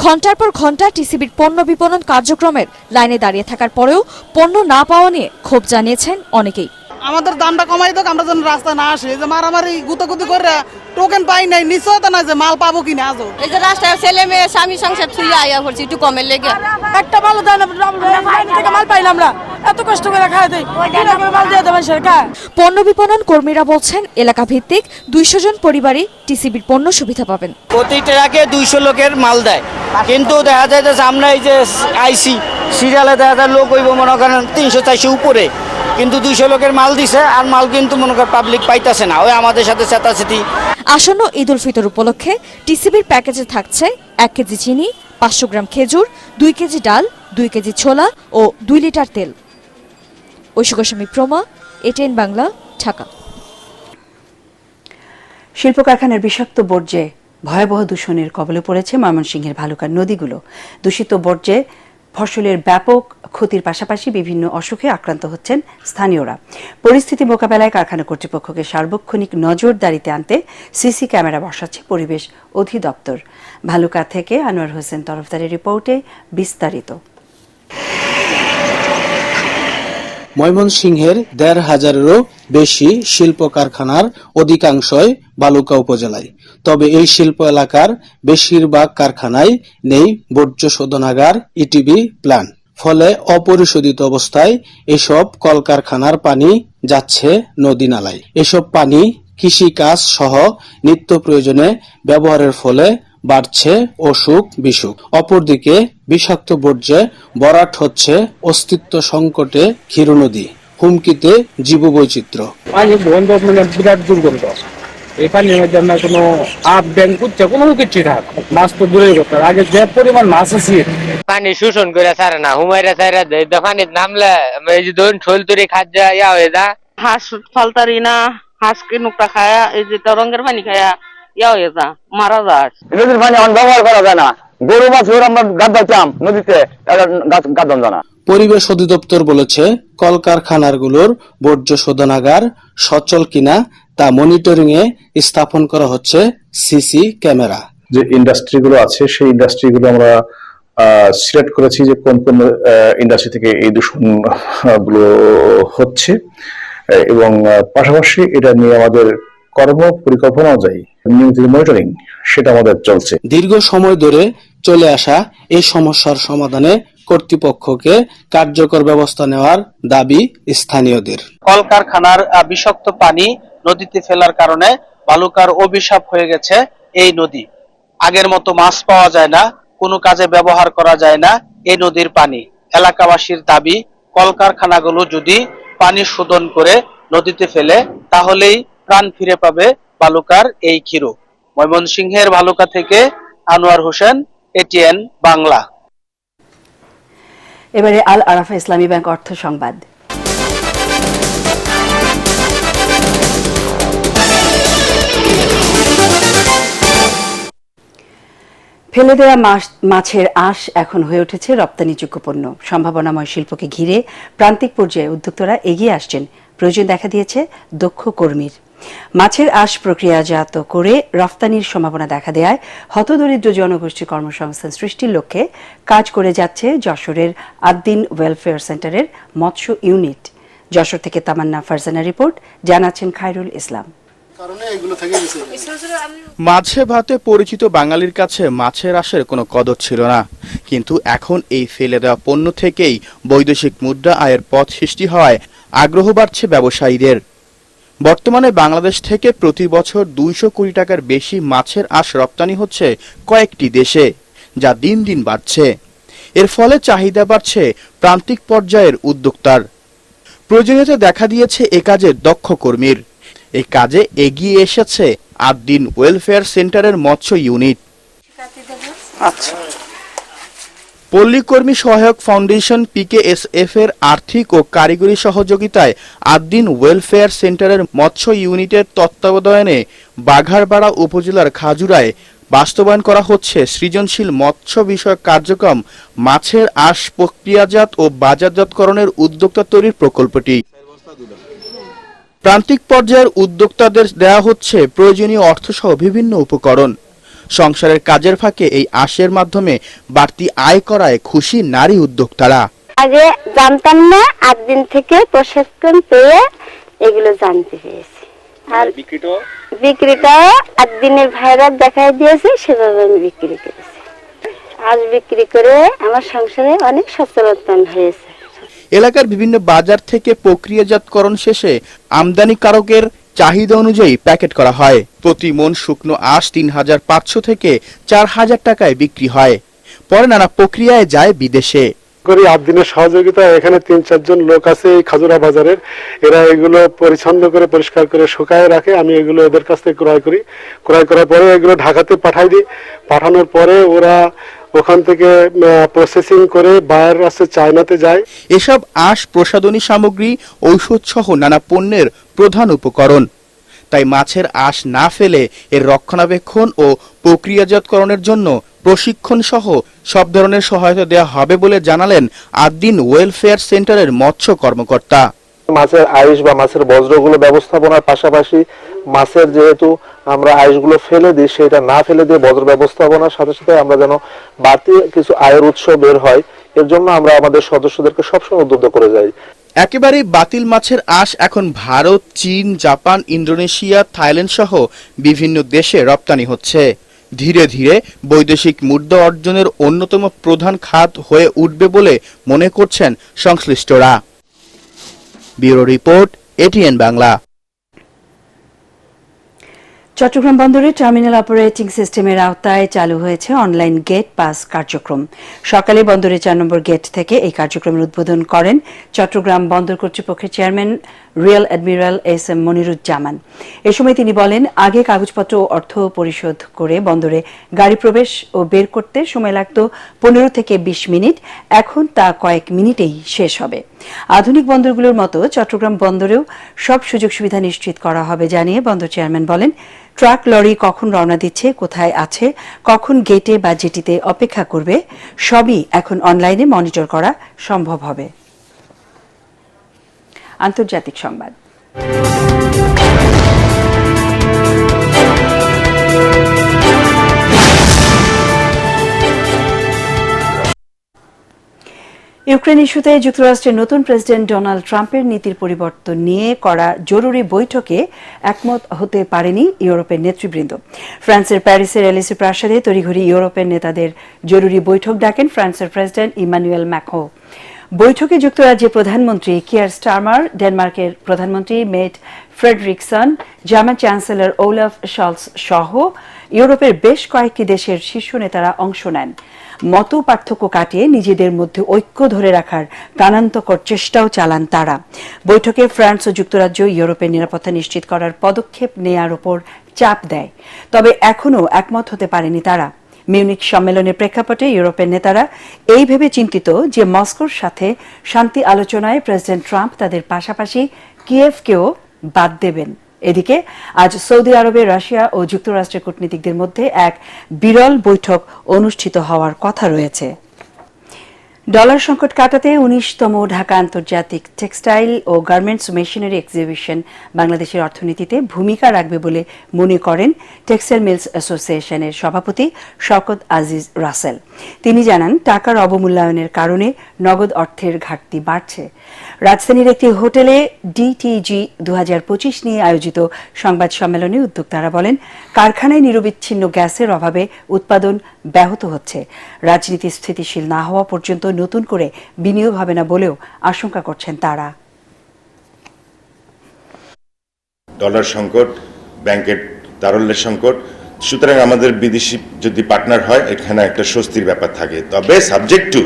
ঘন্টার পর ঘন্টা টিসিবির পণ্য বিপণন কার্যক্রমের লাইনে দাঁড়িয়ে থাকার পরেও পণ্য না পাওয়া নিয়ে ক্ষোভ জানিয়েছেন অনেকেই। আমাদের দামটা কমাই দেখ, আমরা যেন রাস্তায় না আসে, যে মারামারি গুতাগুতি করে টোকেন পাই নাই, নিশ্চয়তা নাই যে মাল পাবো কিনা। আজও এই যে রাস্তায় ছেলে মেয়ে স্বামী সংসার ছুঁয়ে আয়া করছি একটু কমের লেগে, একটা মাল দেয় না, মাল পাইলাম আমরা, এত কষ্ট করে খাই দেয়, মাল দিয়ে দেবেন সরকার। পণ্য বিপণন কর্মীরা বলছেন, এলাকা ভিত্তিক 200 জন পরিবারই টিসিবির পণ্য সুবিধা পাবেন। প্রতি ট্রাকে 200 লোকের মাল দেয়, কিন্তু দেখা যায় যে আমরা এই যে আইসি সিরিয়ালে দেখা যায় লোক হইব মনে করেন 300-400 উপরে, কিন্তু 200 লোকের মাল দিছে, আর মাল কিন্তু মনে করেন পাবলিক পাইতেছে না, ওই আমাদের সাথে চেতাচেতি। আসন্ন ঈদ উল ফিতর উপলক্ষে টিসিবির প্যাকেজে থাকছে 1 কেজি চিনি, 500 গ্রাম খেজুর, 2 কেজি ডাল, 2 কেজি ছোলা ও 2 লিটার তেল। ঐশী গোস্বামী প্রমা, এটিএন বাংলা, ঢাকা। শিল্প কারখানার বিষাক্ত বর্জ্যে ভয়াবহ দূষণের কবলে পড়েছে ময়মনসিংহের ভালুকার নদীগুলো। দূষিত বর্জ্যে ফসলের ব্যাপক ক্ষতির পাশাপাশি বিভিন্ন অসুখে আক্রান্ত হচ্ছেন স্থানীয়রা। পরিস্থিতি মোকাবেলায় কারখানা কর্তৃপক্ষকে সার্বক্ষণিক নজরদারিতে আনতে সিসি ক্যামেরা বসাচ্ছে পরিবেশ অধিদপ্তর। ভালুকা থেকে আনোয়ার হোসেন তরফদারের রিপোর্টে বিস্তারিত। ময়মনসিংহের 1,500-এরও বেশি শিল্প কারখানার অধিকাংশই বালুকা উপজেলায়। তবে এই শিল্প এলাকার বেশিরভাগ কারখানায় নেই বর্জ্য শোধনাগার, ইটিবি প্ল্যান্ট। ফলে অপরিশোধিত অবস্থায় এসব কলকারখানার পানি যাচ্ছে নদী নালায়। এসব পানি কৃষিকাজ সহ নিত্য প্রয়োজনে ব্যবহারের ফলে বাড়ছে অসুখ বিসুখ। অপরদিকে বিষাক্ত বর্জ্যে ভরাট হচ্ছে অস্তিত্ব সংকটে ক্ষীর নদী, হুমকিতে জীববৈচিত্র্য। পানি বন্ধ মানে বিরাট দুর্গন্ধ, এই পানির মধ্যে আমরা কোনো আপ ব্যাংক করছে কোনো কিছু না, মাছ তো দূরের কথা, আগে যে পরিমাণ মাছ আছে পানি শোষণ করে সারে না, হুমাইরা সাইরা দেয়, পানি নামলে এই যে ধরুন ঠোল তরি খাদ্য ইয়া হয়ে যা, হাঁস ফালতারি না, হাঁসকে নুকটা খায়া, এই যে রঙের পানি খায়া ইয়া হয়ে যা, মারা যায়। নদীর পানি এখন ব্যবহার করা যায় না, গরু মাছ আমরা গাদাইতাম নদীতে, গাদাম জানা। পরিবেশ অধিদপ্তর বলেছে, কলকারখানাগুলোর বর্জ্য শোধনাগার সচল কিনা তা মনিটরিং এ স্থাপন করা হচ্ছে সিসি ক্যামেরা। যে ইন্ডাস্ট্রিগুলো আছে সেই ইন্ডাস্ট্রিগুলো আমরা সিলেক্ট করেছি যে কোন কোন ইন্ডাস্ট্রি থেকে এই দূষণ গুলো হচ্ছে, এবং পাশাপাশি এটা নিয়ে আমাদের কর্ম পরিকল্পনা অনুযায়ী নিয়মিত মনিটরিং সেটা আমাদের চলছে। দীর্ঘ সময় ধরে চলে আসা এই সমস্যার সমাধানে কর্তৃপক্ষকে কার্যকর ব্যবস্থা নেওয়ার দাবি স্থানীয়দের। কলকারখানার বিষাক্ত পানি নদীতে ফেলার কারণে বালুকার অভিশাপ হয়ে গেছে এই নদী। আগের মতো মাছ পাওয়া যায় না, কোনো কাজে ব্যবহার করা যায় না এই নদীর পানি। এলাকাবাসীর দাবি, কলকারখানাগুলো যদি পানি শোধন করে নদীতে ফেলে তাহলেই প্রাণ ফিরে পাবে বালুকার এই ক্ষীর। ময়মনসিংহের ভালুকা থেকে আনোয়ার হোসেন, এটিএন বাংলা। এবারে আল আরাফা ইসলামী ব্যাংক অর্থ সংবাদ। ফেলে দেওয়া মাছের আঁশ এখন হয়ে উঠেছে রপ্তানিযোগ্য পণ্য। সম্ভাবনাময় শিল্পকে ঘিরে প্রান্তিক পর্যায়ে উদ্যোক্তারা এগিয়ে আসছেন। প্রয়োজন দেখা দিয়েছে দক্ষ কর্মীর। মাছের আঁশ প্রক্রিয়াজাত করে রফতানির সম্ভাবনা দেখা দেয় হতদরিদ্র জনগোষ্ঠীর কর্মসংস্থান সৃষ্টির লক্ষ্যে কাজ করে যাচ্ছে যশোরের আদ্দিন ওয়েলফেয়ার সেন্টারের মৎস্য ইউনিট। যশোর থেকে তামান্না ফারজানা রিপোর্ট, জানাচ্ছেন খায়রুল ইসলাম। মাছে ভাতে পরিচিত বাঙালির কাছে মাছের আঁশের কোনো কদর ছিল না, কিন্তু এখন এই ফেলে দেওয়া পণ্য থেকেই বৈদেশিক মুদ্রা আয়ের পথ সৃষ্টি হওয়ায় আগ্রহ বাড়ছে ব্যবসায়ীদের। বর্তমানে বাংলাদেশ থেকে প্রতি বছর 200 কোটি টাকার বেশি মাছের আঁশ রপ্তানি হচ্ছে কয়েকটি দেশে, যা দিন দিন বাড়ছে। এর ফলে চাহিদা বাড়ছে প্রান্তিক পর্যায়ের উদ্যোক্তার। প্রয়োজনীয়তা দেখা দিয়েছে এ কাজের দক্ষ কর্মীর। এই কাজে এগিয়ে এসেছে আদ্দিন ওয়েলফেয়ার সেন্টারের মৎস্য ইউনিট। পল্লী কর্মী সহায়ক ফাউন্ডেশন PKSF এর আর্থিক ও কারিগরি সহযোগিতায় আদ্দিন ওয়েলফেয়ার সেন্টারের মৎস্য ইউনিটের তত্ত্বাবধানে বাঘারপাড়া উপজেলার খাজুরায় বাস্তবায়ন করা হচ্ছে সৃজনশীল মৎস্য বিষয়ক কার্যক্রম মাছের আঁশ প্রক্রিয়াজাত ও বাজারজাতকরণের উদ্যোক্তা তৈরির প্রকল্পটি। প্রান্তিক পর্যায়ের উদ্যোক্তাদের দেয়া হচ্ছে প্রয়োজনীয় অর্থসহ বিভিন্ন উপকরণ। সংসারের কাজের ফাঁকে এই আঁশের মাধ্যমে বাড়তি আয় করায় খুশি নারী উদ্যোক্তারা। আগে জানতাম না, 8 দিন থেকে প্রশিক্ষণ পেয়ে এগুলো জানতে পেরেছি। আর বিক্রিটা 8 দিনের ভাইরাত দেখাই দিয়েছে, সেভাবে আমি বিক্রি করেছি। আজ বিক্রি করে আমার সংসারে অনেক সচ্ছলতা হয়েছে। এলাকার বিভিন্ন বাজার থেকে প্রক্রিয়াজাতকরণ শেষে আমদানিকারকের চাহিদা অনুযায়ী প্যাকেট করা হয়। প্রতি মন শুকনো আঁশ 3500 থেকে 4000 টাকায় বিক্রি হয়। পরে নানা প্রক্রিয়ায় যায় বিদেশে। করি 8 দিনের সহযোগিতা। এখানে 3-4 জন লোক আছে এই খাজুরা বাজারের, এরা এগুলো পরিচ্ছন্ন করে পরিষ্কার করে শুকায় রাখে। আমি এগুলো ওদের কাছ থেকে ক্রয় করি। ক্রয় করার পরে এগুলো ঢাকাতে পাঠাই দিই। পাঠানোর পরে ওরা ওখান থেকে প্রসেসিং করে বায়ার আছে চায়নাতে যায়। এসব আঁশ প্রসাধনী সামগ্রী, ঔষধ সহ নানা পণ্যের প্রধান উপকরণ। তাই মাছের আঁশ না ফেলে এর রক্ষণাবেক্ষণ ও প্রক্রিয়াজাতকরণের জন্য প্রশিক্ষণ সহ সব ধরনের সহায়তা দেওয়া হবে বলে জানালেন আদ্দিন ওয়েলফেয়ার সেন্টারের মৎস্য কর্মকর্তা। মাছের আইস বা মাছের বজ্রগুলো ব্যবস্থাপনার পাশাপাশি মাছের যেহেতু আমরা আইসগুলো ফেলে দিই, সেটা না ফেলে দিয়ে বজ্র ব্যবস্থাপনার সাথে সাথে আমরা যেন বাড়তি কিছু আয়ের উৎস বের হয়, এর জন্য আমরা আমাদের সদস্যদেরকে সবসময় উদ্বুদ্ধ করে যাই। একেবারে বাতিল মাছের আঁশ এখন ভারত, চীন, জাপান, ইন্দোনেশিয়া, থাইল্যান্ড সহ বিভিন্ন দেশে রপ্তানি হচ্ছে। ধীরে ধীরে বৈদেশিক মুদ্রা অর্জনের অন্যতম প্রধান খাত হয়ে উঠবে বলে মনে করছেন সংশ্লিষ্টরা। Bureau report, ATN Bangla. Chittagong বন্দরে টার্মিনাল অপারেটিং সিস্টেমের আওতায় চালু হয়েছে অনলাইন গেট পাস কার্যক্রম। সকালে বন্দরের 4 নম্বর গেট থেকে এই কার্যক্রমের উদ্বোধন করেন চট্টগ্রাম বন্দর কর্তৃপক্ষের chairman rear admiral SM Moniruzzaman. এ সময় তিনি বলেন, আগে কাগজপত্র ও অর্থ পরিশোধ করে বন্দরে গাড়ি প্রবেশ ও বের করতে সময় লাগত 15 থেকে 20 মিনিট, এখন তা কয়েক মিনিটেই শেষ হবে। আধুনিক বন্দরগুলোর মতো চট্টগ্রাম বন্দরেও সব সুযোগ সুবিধা নিশ্চিত করা হবে জানিয়ে বন্দর চেয়ারম্যান বলেন, ট্রাক লরি কখন রওনা দিচ্ছে, কোথায় আছে, কখন গেটে বা জেটিতে অপেক্ষা করবে, সবই এখন অনলাইনে মনিটর করা সম্ভব হবে। আন্তর্জাতিক সংবাদ। ইউক্রেন ইস্যুতে যুক্তরাষ্ট্রের নতুন প্রেসিডেন্ট ডোনাল্ড ট্রাম্পের নীতির পরিবর্তন নিয়ে করা জরুরি বৈঠকে একমত হতে পারেনি ইউরোপের নেতৃবৃন্দ। ফ্রান্সের প্যারিসের এলিসি প্রাসাদে তড়িঘড়ি ইউরোপের নেতাদের জরুরি বৈঠক ডাকেন ফ্রান্সের প্রেসিডেন্ট ইমানুয়েল ম্যাক্রো। বৈঠকে যুক্তরাজ্যের প্রধানমন্ত্রী কিয়ার স্টারমার, ডেনমার্কের প্রধানমন্ত্রী মেট ফ্রেডরিকসন, জার্মান চ্যান্সেলর ওলাফ শলস সহ ইউরোপের বেশ কয়েকটি দেশের শীর্ষ নেতারা অংশ নেন। মত পার্থক্য কাটিয়ে নিজেদের মধ্যে ঐক্য ধরে রাখার প্রাণান্তকর চেষ্টাও চালান তারা। বৈঠকে ফ্রান্স ও যুক্তরাজ্য ইউরোপের নিরাপত্তা নিশ্চিত করার পদক্ষেপ নেয়ার উপর চাপ দেয়, তবে এখনও একমত হতে পারেনি তারা। মিউনিক সম্মেলনের প্রেক্ষাপটে ইউরোপের নেতারা এই ভেবে চিন্তিত যে মস্কোর সাথে শান্তি আলোচনায় প্রেসিডেন্ট ট্রাম্প তাদের পাশাপাশি কিয়েভকেও বাদ দেবেন। এদিকে আজ সৌদি আরবে রাশিয়া ও যুক্তরাষ্ট্রের কূটনীতিকদের মধ্যে এক বিরল বৈঠক অনুষ্ঠিত হওয়ার কথা রয়েছে। ডলার সংকট কাটাতে 19তম ঢাকা আন্তর্জাতিক টেক্সটাইল ও গার্মেন্টস মেশিনারি এক্সিবিশন বাংলাদেশের অর্থনীতিতে ভূমিকা রাখবে বলে মনে করেন টেক্সটাইল মিলস অ্যাসোসিয়েশনের সভাপতি শওকত আজিজ রাসেল। তিনি জানান, টাকার অবমূল্যায়নের কারণে নগদ অর্থের ঘাটতি বাড়ছে। রাজধানীর একটি হোটেলে ডিটিজি 2025 নিয়ে আয়োজিত সংবাদ সম্মেলনে উদ্যোক্তারা বলেন, কারখানায় নিরবিচ্ছিন্ন গ্যাসের অভাবে উৎপাদন ব্যাহত হচ্ছে। রাজনীতি স্থিতিশীল না হওয়া পর্যন্ত নতুন করে বিনিয়োগ হবে না বলেও আশঙ্কা করছেন তারা। ডলার সংকট, ব্যাংকের তারল্যের সংকট, সুতরাং আমাদের বিদেশি যদি পার্টনার হয় এখানে একটা স্বস্তির ব্যাপার থাকে। তবে সাবজেক্ট টু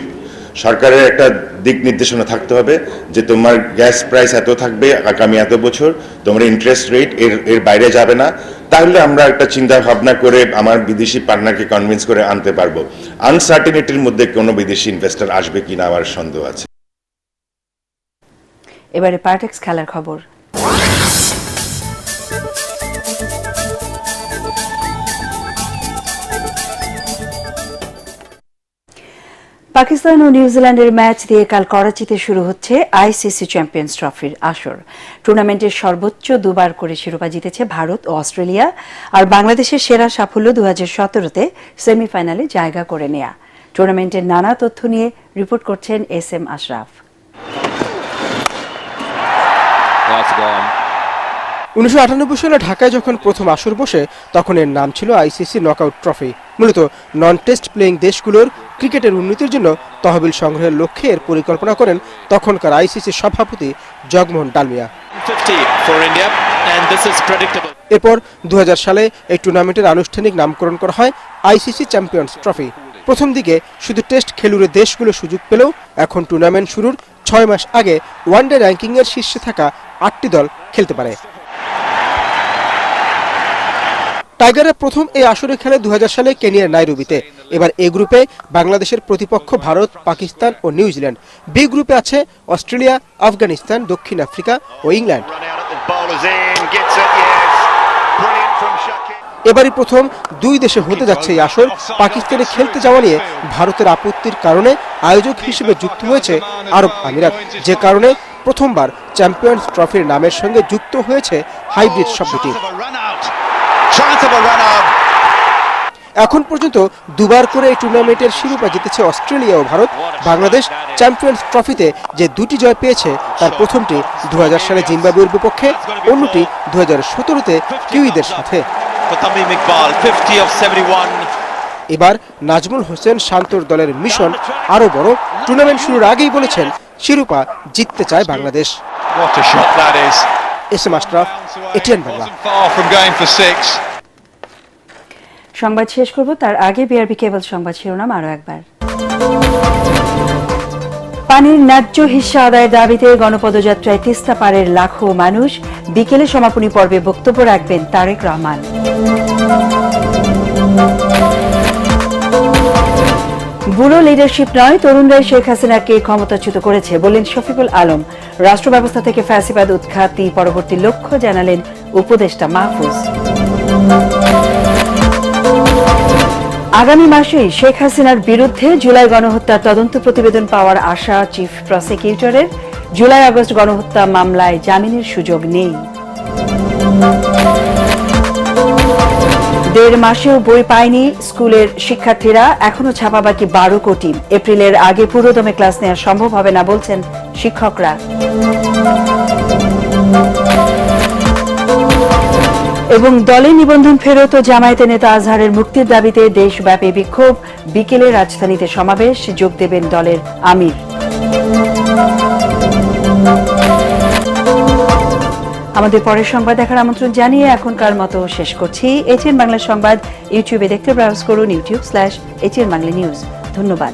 সরকারের একটা দিক নির্দেশনা থাকতে হবে যে তোমার গ্যাস প্রাইস এত থাকবে আগামী এত বছর, তোমার ইন্টারেস্ট রেট এর বাইরে যাবে না। তাহলে আমরা একটা চিন্তা ভাবনা করে আমার বিদেশি পার্টনারকে কনভিন্স করে আনতে পারবো। আনসার্টেনিটির মধ্যে কোনো বিদেশি ইনভেস্টর আসবে কিনা আমার সন্দেহ আছে। এবারে পার্টেক্স খেলার খবর। পাকিস্তান ও নিউজিল্যান্ডের ম্যাচ দিয়ে কাল করাচিতে শুরু হচ্ছে আইসিসি চ্যাম্পিয়ন্স ট্রফির আসর। টুর্নামেন্টের সর্বোচ্চ দুবার করে শিরোপা জিতেছে ভারত ও অস্ট্রেলিয়া, আর বাংলাদেশের সেরা সাফল্য 2017-তে সেমিফাইনালে জায়গা করে নেয়া। টুর্নামেন্টের নানা তথ্য নিয়ে রিপোর্ট করছেন SM আশরাফ। 1998 সালে ঢাকায় যখন প্রথম আসর বসে তখন এর নাম ছিল আইসিসি নকআউট ট্রফি। মূলত নন টেস্ট প্লেয়িং দেশগুলোর ক্রিকেটের উন্নতির জন্য তহবিল সংগ্রহের লক্ষ্যে এর পরিকল্পনা করেন তখনকার আইসিসি সভাপতি জগমোহন ডালমিয়া। এরপর 2000 সালে এই টুর্নামেন্টের আনুষ্ঠানিক নামকরণ করা হয় আইসিসি চ্যাম্পিয়ন্স ট্রফি। প্রথম দিকে শুধু টেস্ট খেলুড়ে দেশগুলো সুযোগ পেলেও এখন টুর্নামেন্ট শুরুর 6 মাস আগে ওয়ানডে র্যাঙ্কিংয়ের শীর্ষে থাকা 8টি দল খেলতে পারে। টাইগাররা প্রথম এই আসরে খেলে 2000 সালে কেনিয়ার নাইরোবিতে। এবার এ গ্রুপে বাংলাদেশের প্রতিপক্ষ ভারত, পাকিস্তান ও নিউজিল্যান্ড। বি গ্রুপে আছে অস্ট্রেলিয়া, আফগানিস্তান, দক্ষিণ আফ্রিকা ও ইংল্যান্ড। এবারই প্রথম দুই দেশে হতে যাচ্ছে এই আসর। পাকিস্তানে খেলতে যাওয়া নিয়ে ভারতের আপত্তির কারণে আয়োজক হিসেবে যুক্ত হয়েছে আরব আমিরাত, যে কারণে প্রথমবার চ্যাম্পিয়ন্স ট্রফির নামের সঙ্গে যুক্ত হয়েছে হাইব্রিড শব্দটি। এখন পর্যন্ত দুবার করে এই টুর্নামেন্টের শিরোপা জিতেছে অস্ট্রেলিয়া ও ভারত। বাংলাদেশ চ্যাম্পিয়ন্স ট্রফিতে যে দুটি জয় পেয়েছে তার প্রথমটি 2000 সালে জিম্বাবুয়ের বিপক্ষে, অন্যটি 2017-তে কিউইদের সাথে। এবার নাজমুল হোসেন শান্তর দলের মিশন আরো বড়। টুর্নামেন্ট শুরুর আগেই বলেছেন শিরোপা জিততে চায় বাংলাদেশ। SM Ashraf, ATN Bangla. সংবাদ শেষ করব তার আগে বিআরবি কেবল সংবাদ শিরোনাম আরো একবার। পানির ন্যায্য হিস্সা আদায়ের দাবিতে গণপদযাত্রায় তিস্তা পাড়ের লাখো মানুষ। বিকেলে সমাপনী পর্বে বক্তব্য রাখবেন তারেক রহমান। বুড়ো লিডারশিপ নয়, তরুণরাই শেখ হাসিনাকে ক্ষমতাচ্যুত করেছে বললেন শফিকুল আলম। রাষ্ট্র ব্যবস্থা থেকে ফ্যাসিবাদ উৎখাতই পরবর্তী লক্ষ্য জানালেন উপদেষ্টা মাহফুজ। আগামী মাসেই শেখ হাসিনার বিরুদ্ধে জুলাই গণহত্যার তদন্ত প্রতিবেদন পাওয়ার আশা চিফ প্রসিকিউটরের। জুলাই আগস্ট গণহত্যা মামলায় জামিনের সুযোগ নেই। 1.5 মাসেও বই পায়নি স্কুলের শিক্ষার্থীরা, এখনো ছাপা বাকি 12 কোটি। এপ্রিলের আগে পুরোদমে ক্লাস নেওয়া সম্ভব হবে না বলছেন শিক্ষকরা। এবং দলে নিবন্ধন ফেরত ও জামায়াতে নেতা আজহারের মুক্তির দাবিতে দেশব্যাপী বিক্ষোভ। বিকেলে রাজধানীতে সমাবেশ, যোগ দেবেন দলের আমির। আমাদের পরের সংবাদ দেখার আমন্ত্রণ জানিয়ে এখনকার মতো শেষ করছি। এটিএন বাংলা সংবাদ ইউটিউবে দেখতে ব্রাউজ করুন youtube/ATN Bangla News। ধন্যবাদ।